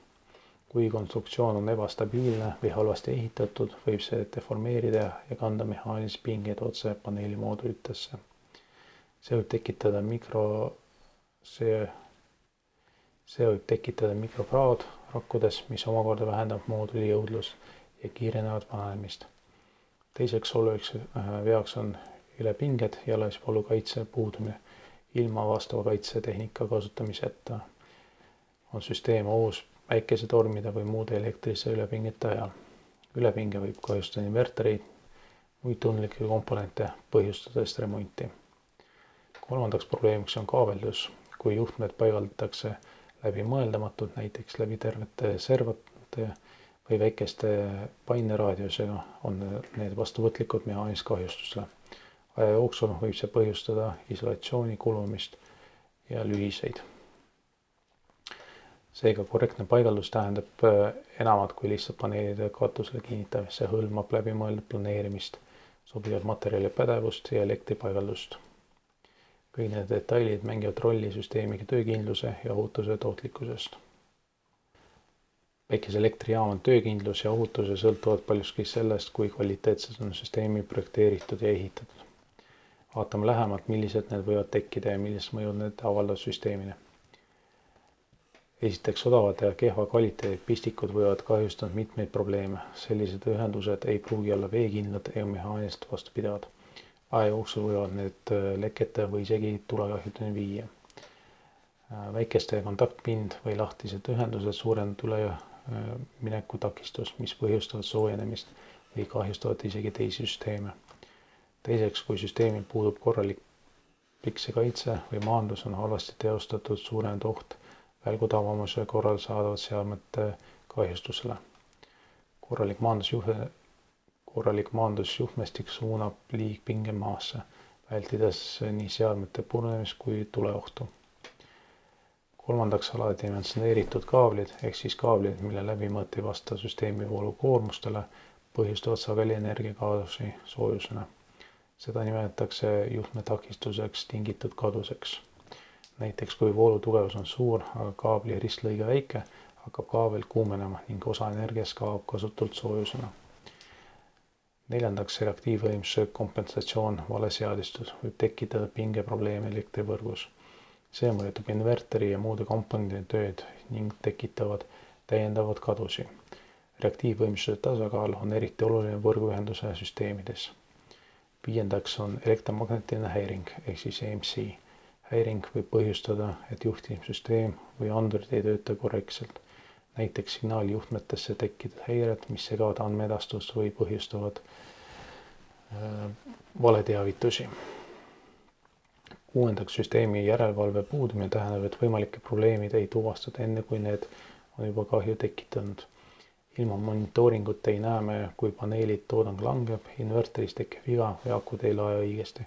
Speaker 1: Kui konstruktsioon on ebastabiilne või halvasti ehitatud, võib see deformeerida ja kanda mehaanilisi pingeid otse paneeli moodulitesse. See võib tekitada mikropraod rakkudes, mis omakorda vähendab mooduli jõudlust ja kiirenevat vananemist. Teiseks oluliseks veaks on ülepinged ja jalajäljevalu kaitse puudumine. Ilma vastava kaitsetehnika kasutamiseta on süsteem ohus päikesetormide või muude elektrilise ülepingete ajal. Ülepinge võib kahjustada invertereid, muid tundlikke komponente, põhjustades remonti. Kolmandaks probleemiks on kaabeldus. Kui juhtmed paigaldatakse läbi mõeldamatult, näiteks läbi tervete servate või väikeste paineraadiusega, on need vastuvõtlikud mehaanilist kahjustusele. Aja jooksul võib see põhjustada isolatsiooni kulumist ja lühiseid. Seega korrektne paigaldus tähendab enamat kui lihtsalt paneelide katusele kinnitamist. See hõlmab läbimõeldud planeerimist, sobivat materjali pädevust ja elektripaigaldust. Kõik need detailid mängivad rolli süsteemi töökindluse ja ohutuse tootlikkusest. Päikeseelektrijaama töökindlus ja ohutuse sõltuvad paljuski sellest, kui kvaliteetselt on süsteemi projekteeritud ja ehitatud. Vaatame lähemalt, millised need võivad tekkida ja millist mõju need avaldavad süsteemile. Esiteks, odavad ja kehva kvaliteedi pistikud võivad kahjustada mitmeid probleeme. Sellised ühendused ei pruugi olla veekindlad ega mehaaniliselt vastupidavad. Aja jooksul võivad need lekete või isegi tulekahjudeni viia. Väikeste kontaktpind või lahtised ühendused suurendavad ülemineku takistust, mis põhjustavad soojenemist või kahjustavad isegi teisi süsteeme. Teiseks, kui süsteemil puudub korralik piksekaitse või maandus on halvasti teostatud, suurenenud oht välgutavamuse korral saadavad seadmete kahjustusele. Korralik maandusjuhtmestik suunab liigpinge maasse, vältides nii seadmete purunemist kui tuleohtu. Kolmandaks, aladimensioneeritud kaablid ehk siis kaablid, mille läbimõõt ei vasta süsteemi voolukoormustele, põhjustavad sageli energiakaotusi soojusena. Seda nimetatakse juhtmetakistuseks tingitud kaduseks. Näiteks kui voolu tugevus on suur, aga kaabli ristlõige väike, hakkab kaabel kuumenema ning osa energiast kaob kasutult soojusena. Neljandaks, reaktiivvõimsuse kompensatsioon valeseadistus võib tekitada pingeprobleeme elektrivõrgus. See mõjutab inverteri ja muude komponentide tööd ning tekitavad täiendavad kadusi. Reaktiivvõimsuse tasakaal on eriti oluline võrguühenduse süsteemides. Viiendaks on elektromagnetiline häiring ehk siis EMC. Häiring võib põhjustada, et juhtimissüsteem või andurid ei tööta korrektselt. Näiteks signaalijuhtmetesse tekkinud häired, mis segavad andmeedastust või põhjustavad valeteavitusi. Kuuendaks, süsteemi järelevalve puudumine tähendab, et võimalikke probleemid ei tuvastada enne, kui need on juba kahju tekitanud. Ilma monitooringut ei näeme, kui paneelid toodang langeb, inverteris tekib viga või akud ei lae õigesti.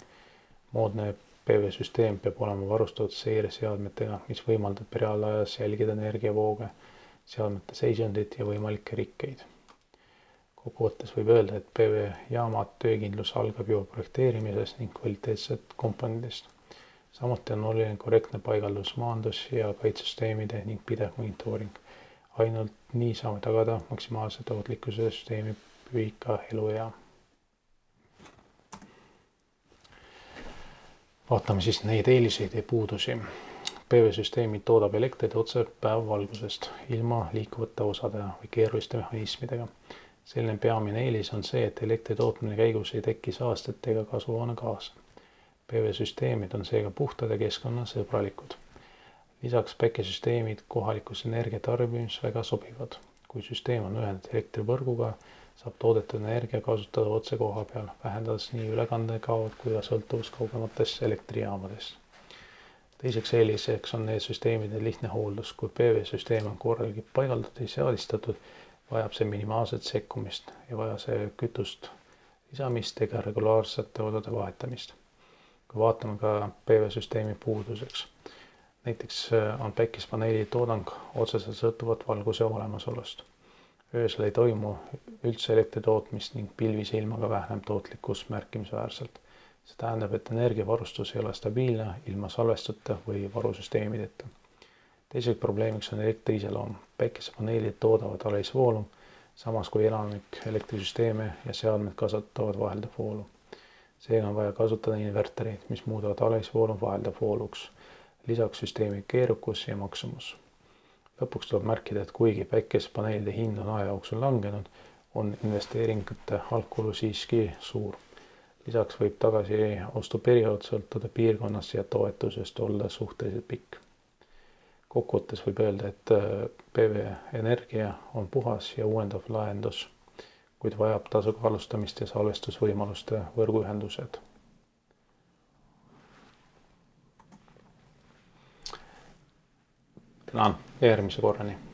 Speaker 1: Moodne PV-süsteem peab olema varustatud seireseadmetega, mis võimaldab reaalajas jälgida energiavooge, seadmete seisundit ja võimalikke rikkeid. Kokkuvõttes võib öelda, et PV-jaamad töökindlus algab juba projekteerimisest ning kvaliteetset komponendist. Samuti on oluline korrektne paigaldus, maandus ja kaitsesüsteemide ning pidev monitooring. Ainult nii saame tagada maksimaalse tootlikkuse süsteemi pika eluea. Vaatame siis neid eeliseid ja puudusi. PV-süsteemi toodab elektrit otse päevavalgusest ilma liikuvate osade või keeruliste mehhanismidega. Selline peamine eelis on see, et elektri tootmine käigus ei teki saastet ega kasvuhoonegaase. PV-süsteemid on seega puhtad ja keskkonnasõbralikud. Lisaks päikesesüsteemid kohalikus energiatarbimis väga sobivad. Kui süsteem on ühendatud elektrivõrguga, saab toodetud energia kasutada otse koha peal, vähendades nii ülekandekaod kui ka sõltuvus kaugematest elektrijaamadest. Teiseks eeliseks on need süsteemide lihtne hooldus. Kui PV-süsteem on korralikult paigaldatud ja seadistatud, vajab see minimaalset sekkumist ja vaja see kütust lisamist ega regulaarsete osade vahetamist. Kui vaatame ka PV-süsteemi puuduseks. Näiteks on päikespaneeli toodang otseselt sõltuvat valguse olemasolust. Öösel ei toimu üldse elektritootmist ning pilvise ilmaga väheneb tootlikkus märkimisväärselt. See tähendab, et energiavarustus ei ole stabiilne ilma salvestuta või varusüsteemideta. Teiseks probleemiks on elektri iseloom. Päikesepaneelid toodavad alaisvoolu, samas kui enamik elektrisüsteeme ja seadmed kasutavad vahelduvvoolu. Seega on vaja kasutada invertereid, mis muudavad alaisvoolu vahelduvvooluks. Lisaks süsteemi keerukus ja maksumus. Lõpuks tuleb märkida, et kuigi päikesepaneelide hind on aja jooksul langenud, on investeeringute algkulu siiski suur. Lisaks võib tagasiostuperiood sõltuda piirkonnast ja toetusest olla suhteliselt pikk. Kokkuvõttes võib öelda, et PV-energia on puhas ja uuendav lahendus, kuid vajab tasakaalustamist ja salvestusvõimaluste võrguühendused. Tänan ja järgmise korrani.